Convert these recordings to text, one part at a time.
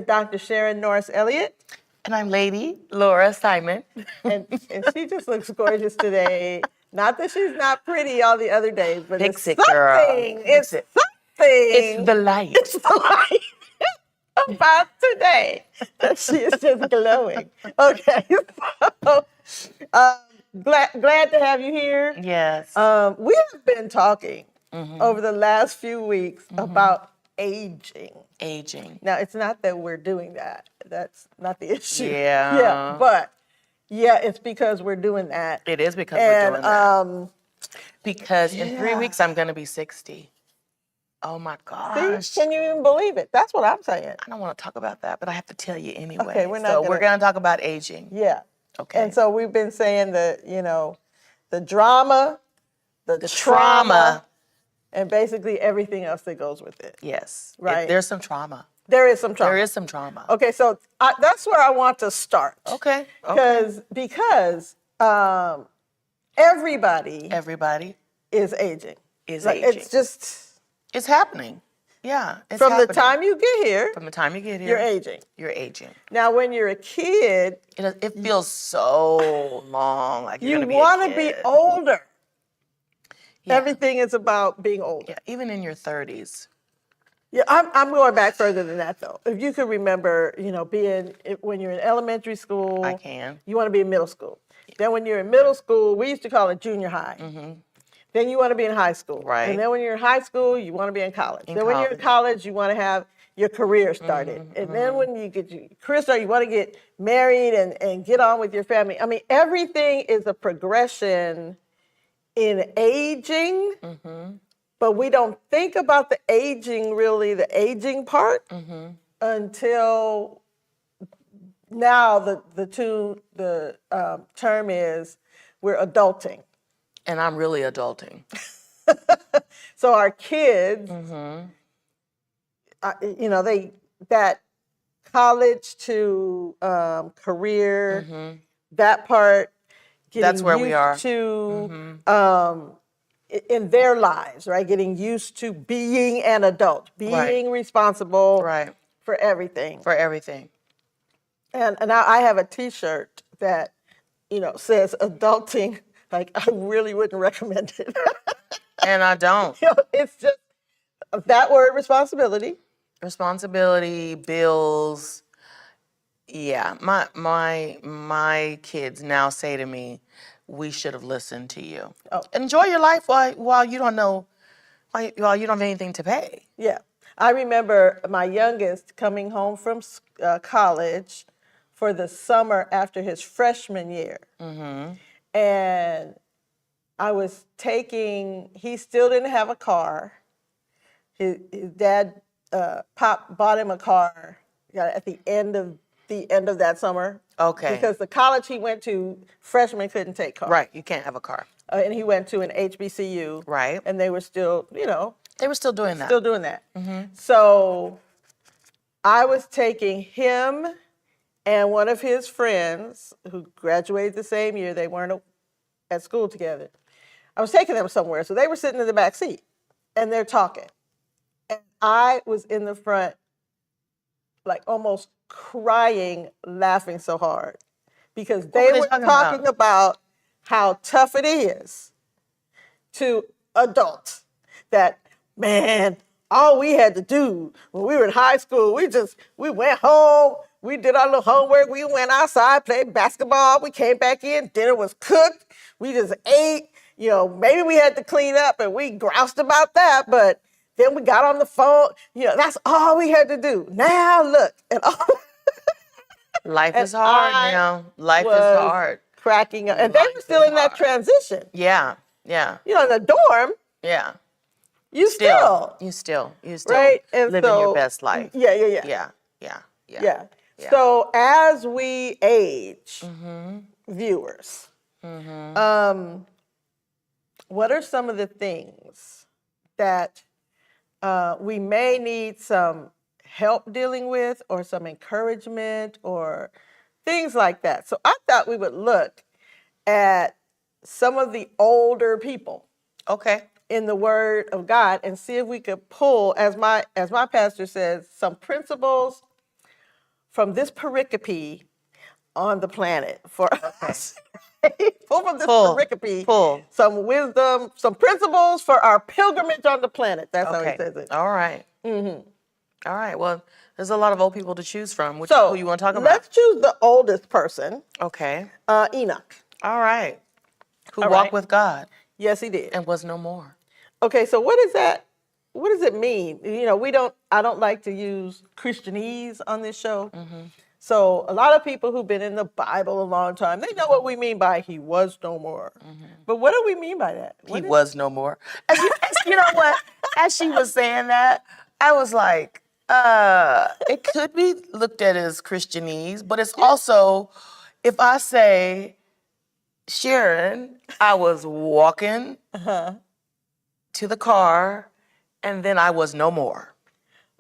Dr. Sharon Norris Elliott. And I'm Lady Laura Simon. And she just looks gorgeous today. Not that she's not pretty all the other days, but Fix it's it, something. girl. It's Fix it. something. It's the light. It's the light about today that she is just glowing. Okay, so glad to have you here. Yes. We have been talking over the last few weeks about aging. Aging. Now, it's not that we're doing that. That's not the issue. Yeah. Yeah, but it's because we're doing that. It is because we're doing that. Because in yeah. 3 weeks, I'm going to be 60. Oh, my gosh. See, can you even believe it? That's what I'm saying. I don't want to talk about that, but I have to tell you anyway. Okay, we're going to talk about aging. Yeah. Okay. And so we've been saying the drama, the trauma, and basically everything else that goes with it. Yes. Right. There's some trauma. There is some trauma. There is some trauma. Okay, so that's where I want to start. Okay. Because everybody is aging. It's just... It's happening. Yeah, it's From happening. the time you get here... From the time you get here... You're aging. You're aging. Now, when you're a kid... It feels so long, like you're going to be You want to be older. Yeah. Everything is about being older. Yeah, even in your 30s. Yeah, I'm going back further than that, though. If you can remember, when you're in elementary school... I can. You want to be in middle school. Yeah. Then when you're in middle school, we used to call it junior high. Mm-hmm. Then you want to be in high school. Right. And then when you're in high school, you want to be in college. When you're in college, you want to have your career started. Mm-hmm, and then when you get your career started, you want to get married and get on with your family. I mean, everything is a progression in aging, but we don't think about the aging part until now the term is we're adulting. And I'm really adulting. So our kids, that college to career, that part, that's where we are. To in their lives, right? Getting used to being an adult, being responsible for everything. For everything. And now I have a T-shirt that, says adulting. Like, I really wouldn't recommend it. And I don't. It's just that word, responsibility. Responsibility, bills. Yeah, my kids now say to me, we should have listened to you. Oh. Enjoy your life while you don't know, while you don't have anything to pay. Yeah. I remember my youngest coming home from college for the summer after his freshman year. Mm-hmm. And I was he still didn't have a car. His dad, Pop, bought him a car at the end of that summer. Okay. Because the college he went to, freshmen couldn't take cars. Right, you can't have a car. And he went to an HBCU. Right. And they were still, They were still doing that. Still doing that. Mm-hmm. So I was taking him and one of his friends who graduated the same year. They weren't at school together. I was taking them somewhere. So they were sitting in the back seat and they're talking. And I was in the front, like almost crying, laughing so hard because they were talking about how tough it is to adults. That, man, all we had to do when we were in high school, we went home, we did our little homework, we went outside, played basketball, we came back in, dinner was cooked, we just ate, maybe we had to clean up and we groused about that, but then we got on the phone, that's all we had to do. Now look. Life is hard now. Life is hard. Cracking up. And they were still in that transition. Yeah, yeah. In the dorm. Yeah. You still right? Living your best life. Yeah. So as we age, viewers, what are some of the things that we may need some help dealing with or some encouragement or things like that? So I thought we would look at some of the older people. Okay. In the Word of God and see if we could pull, as my pastor says, some principles from this pericope on the planet for us. Pull from this pericope some wisdom, some principles for our pilgrimage on the planet. That's how he says it. All right. All right. Well, there's a lot of old people to choose from. Who you want to talk about? Let's choose the oldest person. Okay. Enoch. All right. Who walked with God. Yes, he did. And was no more. Okay, so what is that? What does it mean? You know, I don't like to use Christianese on this show. So a lot of people who've been in the Bible a long time, they know what we mean by he was no more. But what do we mean by that? He was no more. You know what? As she was saying that, I was like, it could be looked at as Christianese, but it's also, if I say, Sharon, I was walking to the car, and then I was no more.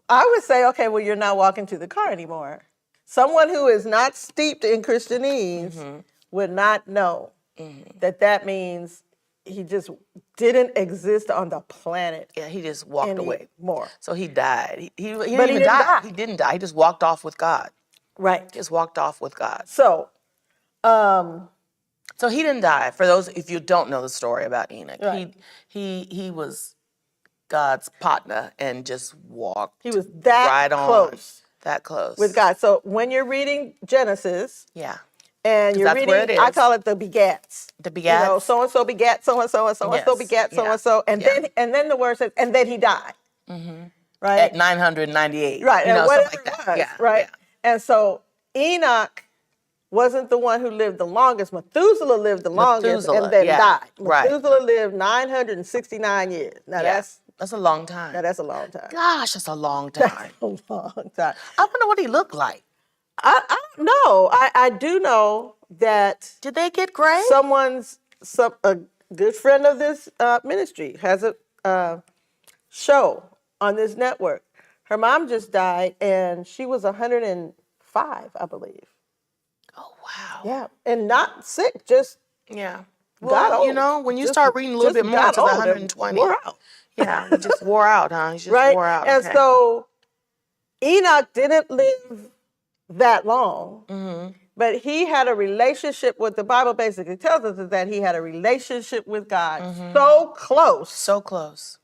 I would say, okay, well, you're not walking to the car anymore. Someone who is not steeped in Christianese would not know that means he just didn't exist on the planet. Yeah, he just walked away. More. So he died. He didn't But even die. He didn't die. He just walked off with God. Right. Just walked off with God. So he didn't die. For those, if you don't know the story about Enoch, he was God's partner and just walked. He was that right close. That close. With God. So when you're reading Genesis, and you're reading, I call it the begats. The begats. You know, so and so begat so and so and so and so begat so and so, and then the word says, and then he died. Right. At 998. Right. You know, and whatever something like it that. was. Right. Yeah. And so Enoch wasn't the one who lived the longest. Methuselah lived the longest and then died. Methuselah lived 969 years. Now that's a long time. Now that's a long time. Gosh, that's a long time. That's a long time. I wonder what he looked like. I don't know. I do know that. Did they get gray? A good friend of this ministry has a show on this network. Her mom just died, and she was 105, I believe. Oh, wow. Yeah, and not sick, just got old. You know, when you start reading a little bit more, it's 120. Wore out. Yeah, it just wore out, huh? He just wore out. And so Enoch didn't live that long, but he had a relationship with, the Bible basically tells us is that he had a relationship with God so close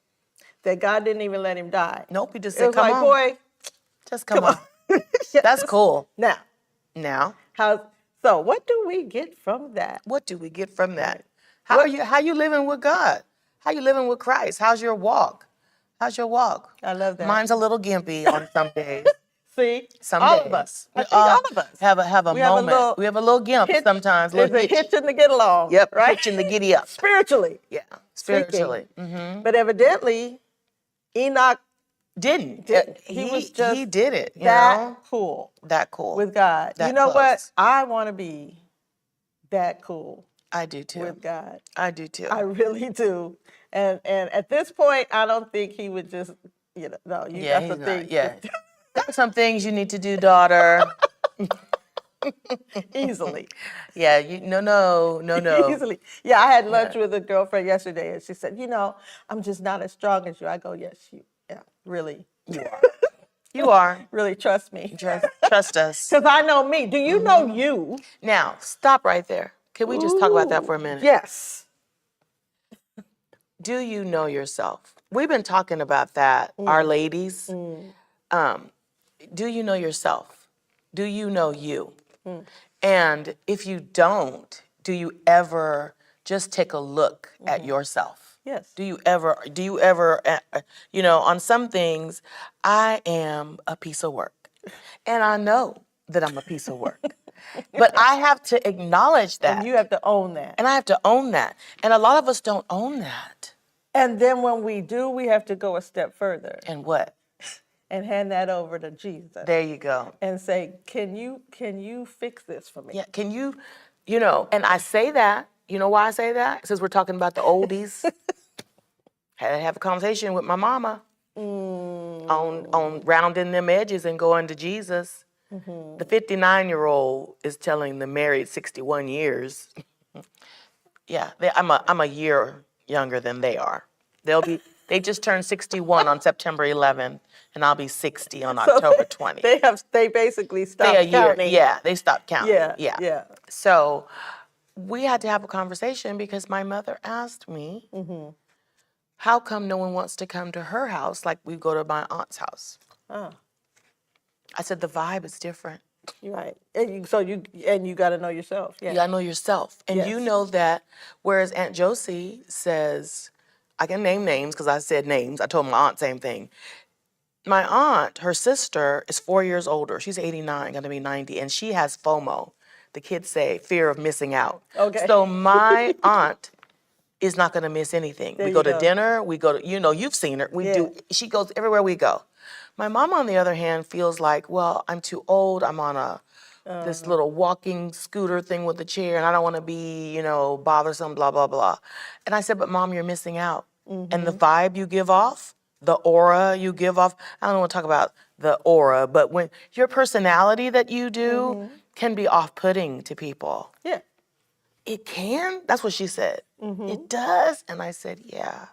that God didn't even let him die. Nope, he just said, come on. Boy, just come on. That's cool. Now. So what do we get from that? What do we get from that? How you living with God? How you living with Christ? How's your walk? I love that. Mine's a little gimpy on some days. See, some all days. of us. I think all of us have a moment. We have a little gimp sometimes. There's a hitch in the get along. Yep, right? Hitch in the giddy up. Spiritually. Yeah, spiritually. But evidently, Enoch didn't. He did it. Cool. That cool. With God. You know what? I want to be that cool. I do too. With God. I do too. I really do. And at this point, I don't think he would just, no, you got some things. Yeah. Got some things you need to do, daughter. Easily. Yeah, no. Easily. Yeah, I had lunch with a girlfriend yesterday, and she said, I'm just not as strong as you. I go, yes, really. You are. You are. Really, trust me. Trust us. Because I know me. Do you know you? Now, stop right there. Can we just talk about that for a minute? Yes. Do you know yourself? We've been talking about that, our ladies. Do you know yourself? Do you know you? And if you don't, do you ever just take a look at yourself? Yes. Do you ever, on some things, I am a piece of work. And I know that I'm a piece of work. But I have to acknowledge that. And you have to own that. And I have to own that. And a lot of us don't own that. And then when we do, we have to go a step further. And what? And hand that over to Jesus. There you go. And say, can you fix this for me? Yeah, can you, and I say that, you know why I say that? Since we're talking about the oldies. Had to have a conversation with my mama on rounding them edges and going to Jesus. The 59-year-old is telling the married 61 years. Yeah, I'm a year younger than they are. They just turned 61 on September 11th. and I'll be 60 on So October 20th. they basically They a stopped year, counting. yeah, they stopped counting. Yeah, Yeah. yeah. So we had to have a conversation because my mother asked me, how come no one wants to come to her house like we go to my aunt's house? Oh, I said, the vibe is different. you're right. And you got to know yourself. Yeah. You gotta know yourself. And you Yes. know that, whereas Aunt Josie says, I can name names because I said names. I told my aunt same thing. My aunt, her sister, is 4 years older. She's 89, gonna be 90, and she has FOMO. The kids say fear of missing out. Okay. So my aunt is not gonna miss anything. There We you go to go. dinner, we go to, you've seen her. Yeah. She goes everywhere we go. My mom, on the other hand, feels like, well, I'm too old. I'm on this little walking scooter thing with a chair, and I don't want to be, bothersome, blah, blah, blah. And I said, but Mom, you're missing out. And the vibe you give off, the aura you give off, I don't want to talk about the aura, but when your personality that you do can be off-putting to people. Yeah. It can? That's what she said. It does? And I said, yeah.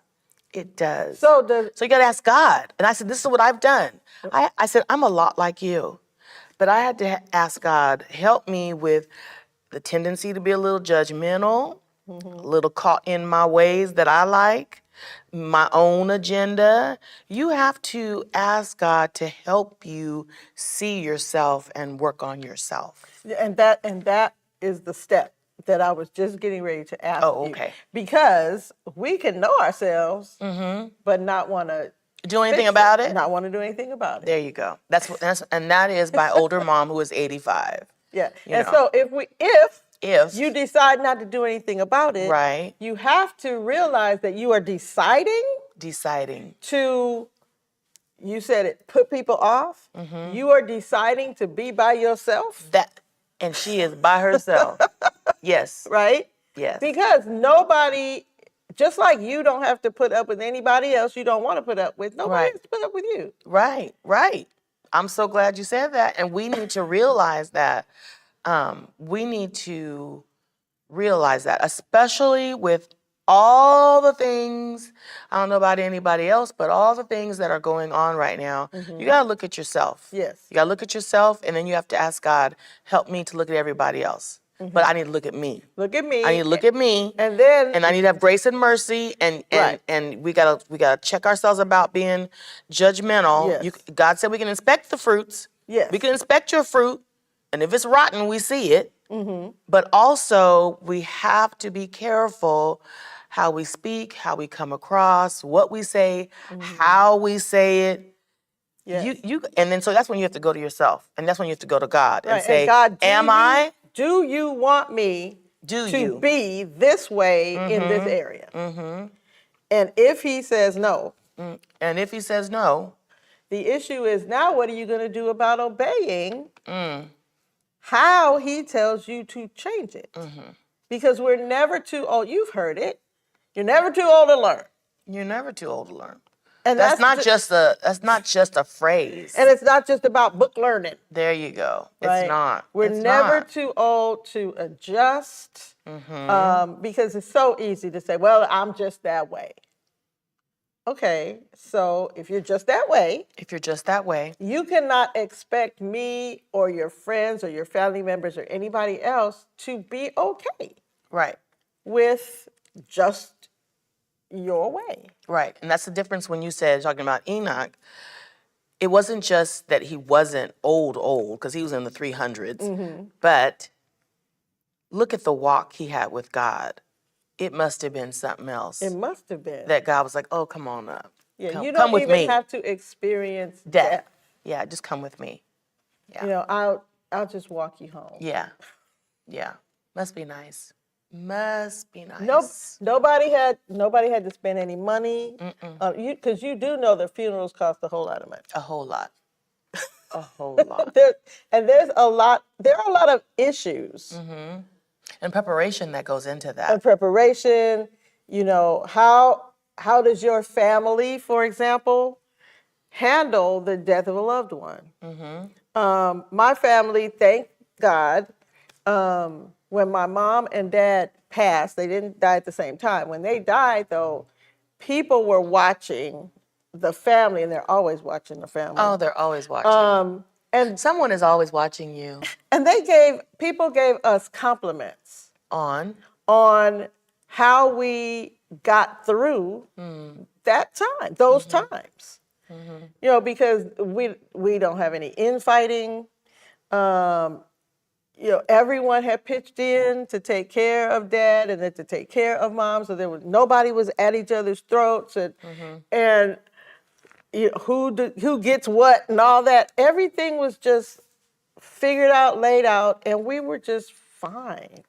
It does. So you got to ask God. And I said, this is what I've done. I said, I'm a lot like you. But I had to ask God, help me with the tendency to be a little judgmental, a little caught in my ways that I like, my own agenda. You have to ask God to help you see yourself and work on yourself. and that is the step that I was just getting ready to ask you. Oh, okay. Because we can know ourselves, but not want to Do anything about it? Not want to do anything about it. There you go. And that is my older mom who is 85. Yeah. You And know. so if If you decide not to do anything about it, Right. you have to realize that you are deciding to, you said it, put people off. You are deciding to be by yourself. And she is by herself. Yes. Right? Yes. Because nobody, just like you don't have to put up with anybody else you don't want to put up with, nobody Right. has to put up with you. Right. I'm so glad you said that. And we need to realize that. We need to realize that, especially with all the things, I don't know about anybody else, but all the things that are going on right now, you got to look at yourself. Yes. You got to look at yourself, and then you have to ask God, help me to look at everybody else. But I need to look at me. Look at me. I need to look at me. And then I need to have grace and mercy, and Right. and we gotta check ourselves about being judgmental. Yes. God said we can inspect the fruits. Yes. We can inspect your fruit, and if it's rotten, we see it. But also, we have to be careful how we speak, how we come across, what we say, how we say it. Yes. And then so that's when you have to go to yourself, and that's when you have to go to God and Right. say, And God, do you want me to be this way in this area? And if he says no, And if he says no, the issue is now what are you going to do about obeying how he tells you to change it? Because we're never too old. You've heard it. You're never too old to learn. you're never too old to learn. And That's not just a phrase. And it's not just about book learning. There you go. Right? It's not. We're It's never not. too old to adjust because it's so easy to say, well, I'm just that way. Okay, so if you're just that way, you cannot expect me or your friends or your family members or anybody else to be okay Right. with just your way. Right. And that's the difference when you said, talking about Enoch, it wasn't just that he wasn't old, because he was in the 300s, but look at the walk he had with God. It must have been something else. It must have been. That God was like, oh, come on up. Yeah, come, you come don't with even me. have to experience Death. death. Yeah, just come with me. Yeah. You know, I'll just walk you home. Yeah. Yeah. Must be nice. Must be nice. Nobody had to spend any money. Because you do know that funerals cost a whole lot of money. A whole lot. A whole lot. There are a lot of issues. And preparation that goes into that. And preparation, you know, how does your family, for example, handle the death of a loved one? My family, thank God, when my mom and dad passed, they didn't die at the same time. When they died, though, people were watching the family, and they're always watching the family. Oh, they're always watching. And Someone is always watching you. And people gave us compliments On how we got through that time, those times. You know, because we don't have any infighting. You know, everyone had pitched in to take care of dad and then to take care of mom, so nobody was at each other's throats, and you know, who gets what and all that. Everything was just figured out, laid out, and we were just fine.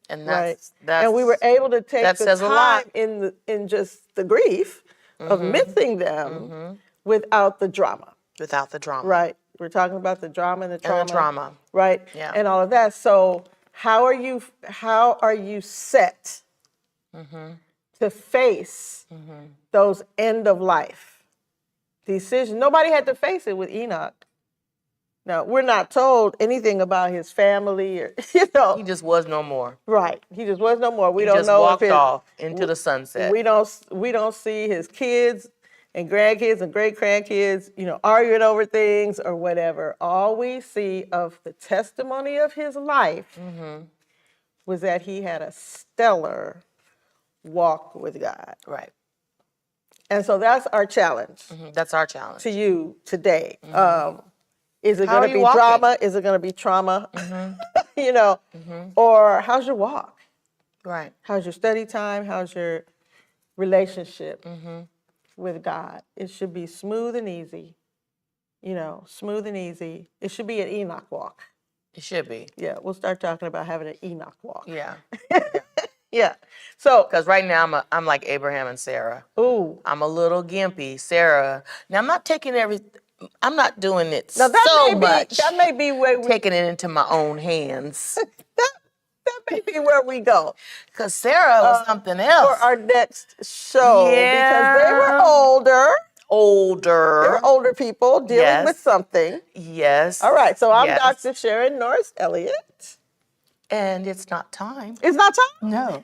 and Right. that's And we were able to take that the says a lot. time in just the grief of missing them without the drama. Without the drama. Right. We're talking about the drama and the trauma. And the trauma. Right. Yeah. And all of that. So how are you set to face those end of life decisions? Nobody had to face it with Enoch. No, we're not told anything about his family, or you know. He just was no more. Right. He just was no more. We He don't just know walked if off into the sunset. We don't see his kids and grandkids and great grandkids, you know, arguing over things or whatever. All we see of the testimony of his life was that he had a stellar walk with God. Right. And so that's our challenge That's our challenge. to you today. Is it How going are to you be walking? drama? Is it going to be trauma? You know, or how's your walk? Right. How's your study time? How's your relationship with God? It should be smooth and easy. You know, smooth and easy. It should be an Enoch walk. It should be. Yeah, we'll start talking about having an Enoch walk. Yeah. Yeah. So, Because right now I'm like Abraham and Sarah. ooh. I'm a little gimpy. Sarah. Now I'm not doing it Now so much. that may be where we Taking it into my own hands. that may be where we go Because Sarah was something for else. our next show because they were older. They were older people dealing with something. Yes. All right, so I'm Yes. Dr. Sharon Norris Elliott. And it's not time. It's not time? No.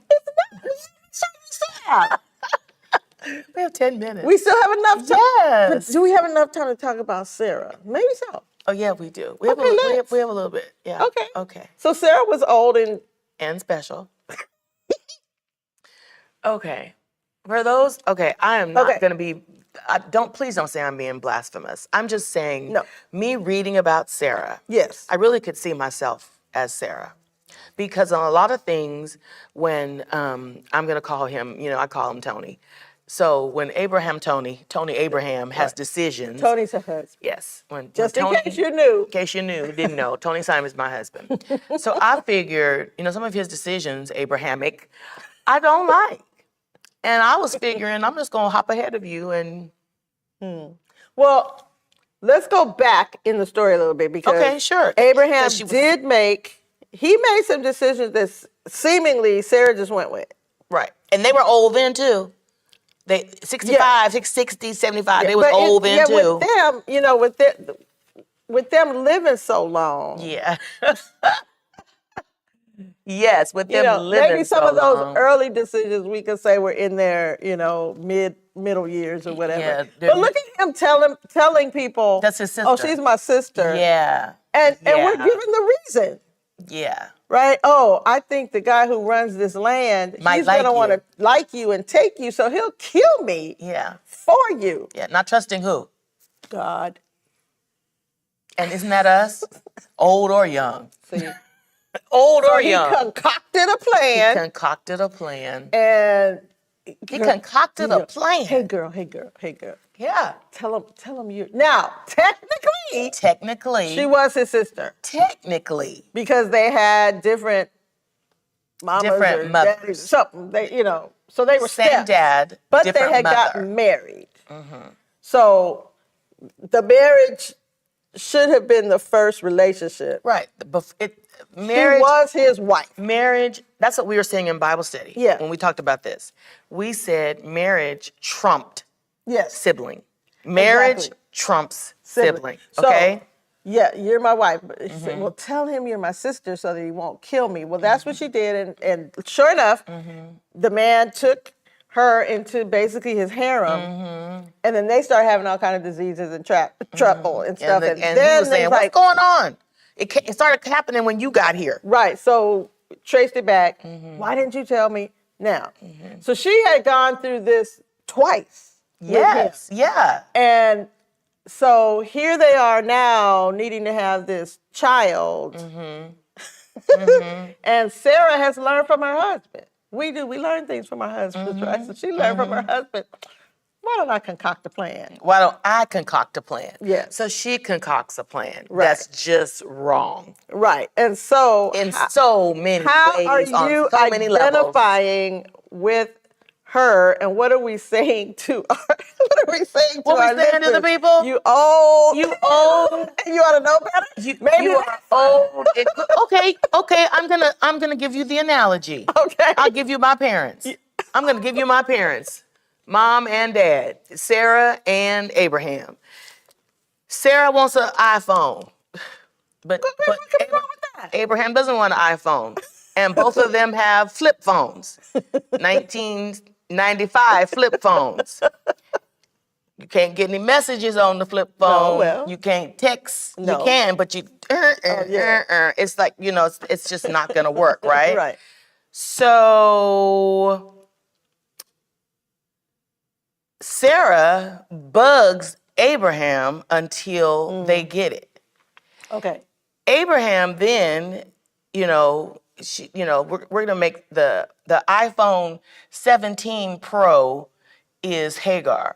It's not. We have 10 minutes. We still have enough time. Yes. But do we have enough time to talk about Sarah? Maybe so. Oh, yeah, we do. We have, Okay, we let's. have a little bit. Yeah. Okay. Okay. So Sarah was old and And special. Okay. For those, I am not Okay. going to be, please don't say I'm being blasphemous. I'm just saying, No. me reading about Sarah, yes. I really could see myself as Sarah. Because on a lot of things, when I'm going to call him, I call him Tony. So when Tony Abraham has decisions. Tony's her husband. Yes. Just in Tony, case you knew. In case you didn't know, Tony Simon is my husband. So I figured, some of his decisions, Abrahamic, I don't like. And I was figuring, I'm just going to hop ahead of you and... Well, let's go back in the story a little bit because Okay, sure. Abraham Because he made some decisions that seemingly Sarah just went with. Right. And they were old then, too. They 65, 60, 75, they was But old then, too. With them, with them living so long. Yeah. Yes, with them living maybe some so of those long. early decisions we could say were in their, middle years or whatever. Yeah, but look at him telling people, That's his sister. oh, she's my sister. Yeah. And we're Yeah. given the reason. Yeah. Right? Oh, I think the guy who runs this land, Might he's like going to want you. to like you and take you, so he'll kill me Yeah. for you. Yeah. Not trusting who? God. And isn't that us? Old or young? See? Old or He young? concocted a plan. Concocted a plan. And He concocted a plan. Hey girl. Yeah. Tell him you. Now, technically, she was his sister Technically. because they had different mamas Different or mothers. daddies, something. So they were Same steps, dad, but different they had mother. gotten married. So the marriage should have been the first relationship. Right. She was his wife. Marriage, that's what we were saying in Bible study. Yeah. When we talked about this. We said marriage trumped Yes. sibling. Marriage Exactly. trumps sibling. So, Okay? yeah, you're my wife. But she said, well, tell him you're my sister so that he won't kill me. Well, that's what she did. And sure enough, the man took her into basically his harem, and then they start having all kind of diseases and trouble and stuff. And then he was saying, it's what's like, going on? It started happening when you got here. right, so traced it back. Why didn't you tell me now? So she had gone through this twice. Yes, yeah. And so here they are now needing to have this child. And Sarah has learned from her husband. We learn things from our husbands, right? So she learned from her husband. Why don't I concoct a plan? Why don't I concoct a plan? Yes. So she concocts a plan. Right. That's just wrong. Right. And so In so many how ways, are you on so many levels. identifying with her, and what are we saying to our What we saying to the people? You old. You old. You ought to know better. You are old. Okay. I'm gonna give you the analogy. Okay. I'll give you my parents. I'm gonna give you my parents, mom and dad, Sarah and Abraham. Sarah wants an iPhone, but Abraham doesn't want an iPhone, and both of them have flip phones. 1995 flip phones. You can't get any messages on the flip phone. No, well. You can't text. No. You can, but you. It's like, it's just not gonna work, right? Right. So Sarah bugs Abraham until they get it. Okay. Abraham then, we're gonna make the iPhone 17 Pro is Hagar.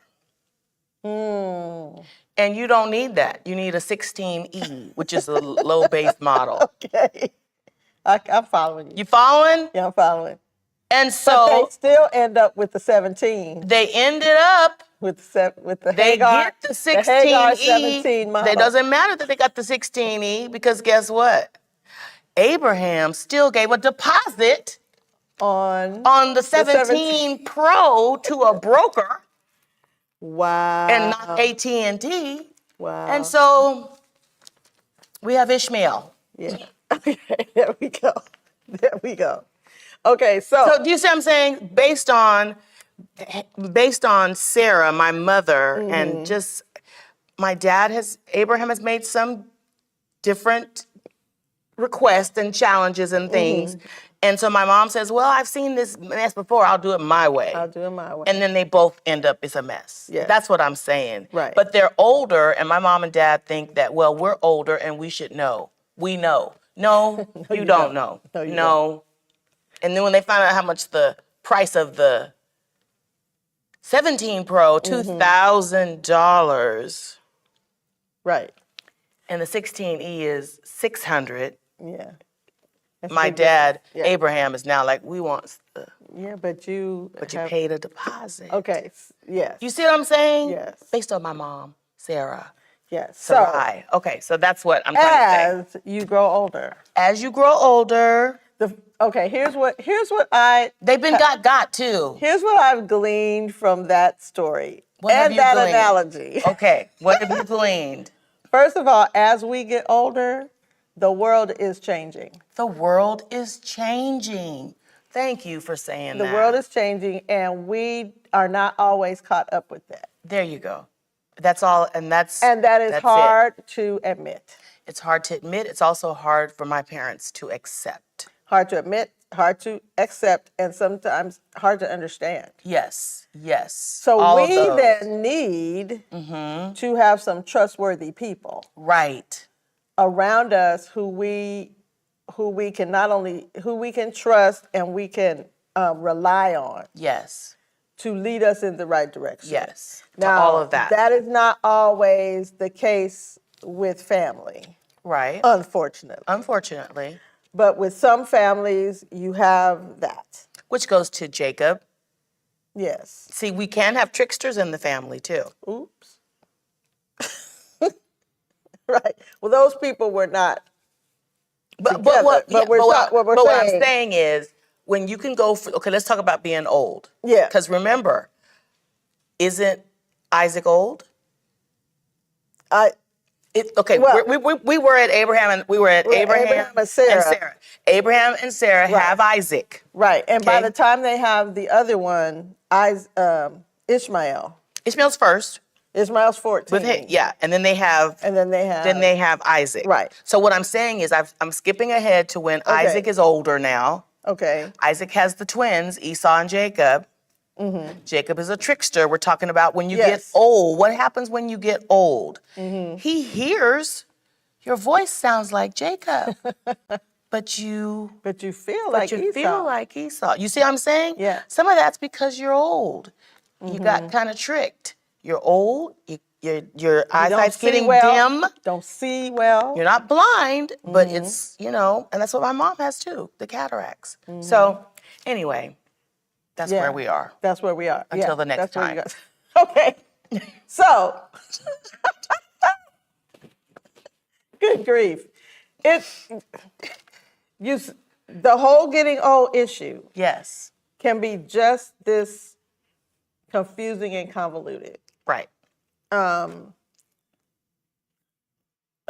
And you don't need that. You need a 16E, which is a low base model. Okay. I'm following you. You following? Yeah, I'm following. And But so they still end up with the 17. they ended up, With the they Hagar, get the the Hagar 16E. 17 model. It doesn't matter that they got the 16E, because guess what? Abraham still gave a deposit on the 17 Pro to a broker. Wow. And not AT&T. Wow. And so we have Ishmael. Yeah. Okay. There we go. There we go. Okay. So Do you see what I'm saying? Based on Sarah, my mother, and just my Abraham has made some different requests and challenges and things. And so my mom says, well, I've seen this mess before. I'll do it my way. I'll do it my way. And then they both end up, it's a mess. Yes. That's what I'm saying. Right. But they're older, and my mom and dad think that, well, we're older and we should know. We know. No, you don't know. No, you don't. And then when they find out how much the price of the 17 Pro, $2,000. Right. And the 16E is $600. Yeah. My dad, Abraham, is now like, we want the. Yeah, but you paid a deposit. Okay. Yes. You see what I'm saying? Yes. Based on my mom, Sarah. Yes. Sarai. Okay, so that's what I'm trying to say. As you grow older. As you grow older. Here's what I. They've been got too. Here's what I've gleaned from that story. What have you that gleaned? Analogy. Okay, what have you gleaned? First of all, as we get older, the world is changing. The world is changing. Thank you for saying that. The world is changing, and we are not always caught up with that. There you go. That's all, and that is hard to admit. It's hard to admit. It's also hard for my parents to accept. Hard to admit, hard to accept, and sometimes hard to understand. Yes. So all we then need to have some trustworthy people. Right. Around us who we can trust and we can rely on. Yes. To lead us in the right direction. Yes. Now, all of that. That is not always the case with family. Right. Unfortunately. But with some families, you have that. Which goes to Jacob. Yes. See, we can have tricksters in the family too. Oops. Right. Well, those people were not. But what I'm saying is, when you can go for, okay, let's talk about being old. Yeah. Because remember, isn't Isaac old? Okay, Well, we were at Abraham and Abraham and Sarah. Abraham and Sarah Right. have Isaac. Right. And by Okay. the time they have the other one, Ishmael. Ishmael's first. Ishmael's 14. And then they have Uh, Isaac. Right. So what I'm saying is I'm skipping ahead to when Okay. Isaac is older now. Okay. Isaac has the twins, Esau and Jacob. Jacob is a trickster. We're talking about when you get Yes. old. What happens when you get old? He hears your voice sounds like Jacob, but you feel like Esau. feel like Esau. You see what I'm saying? Yeah. Some of that's because you're old. You got kind of tricked. You're old. Your eyesight's getting dim. Don't see well. You're not blind, but it's, and that's what my mom has too, the cataracts. So anyway, that's where we are. That's where we are. Until the next time. Okay. So, good grief. The whole getting old issue Yes. can be just this confusing and convoluted. Right.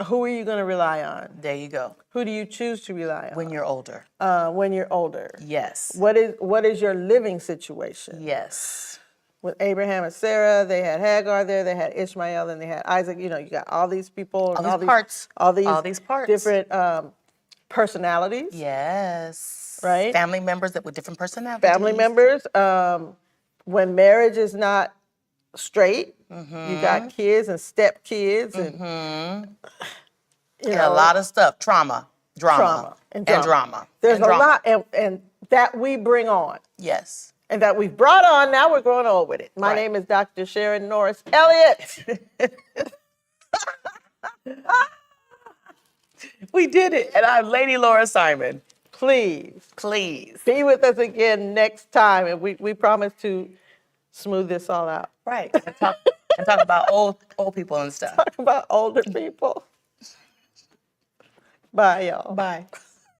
Who are you going to rely on? There you go. Who do you choose to rely on? When you're older. When you're older. Yes. What is your living situation? Yes. With Abraham and Sarah, they had Hagar there, they had Ishmael, and they had Isaac. You got all these people, All these parts. all these parts. different personalities. Yes. Right? Family members with different personalities. Family members. When marriage is not straight, you got kids and step kids and a lot of stuff. Drama. and drama. There's and a drama. lot and that we bring on. Yes. And that we've brought on, now we're growing old with it. My Right. name is Dr. Sharon Norris Elliott. We did it. And I'm Lady Laura Simon. Please be with us again next time. And we promise to smooth this all out. Right. And talk about old people and stuff. Talk about older people. Bye, y'all. Bye.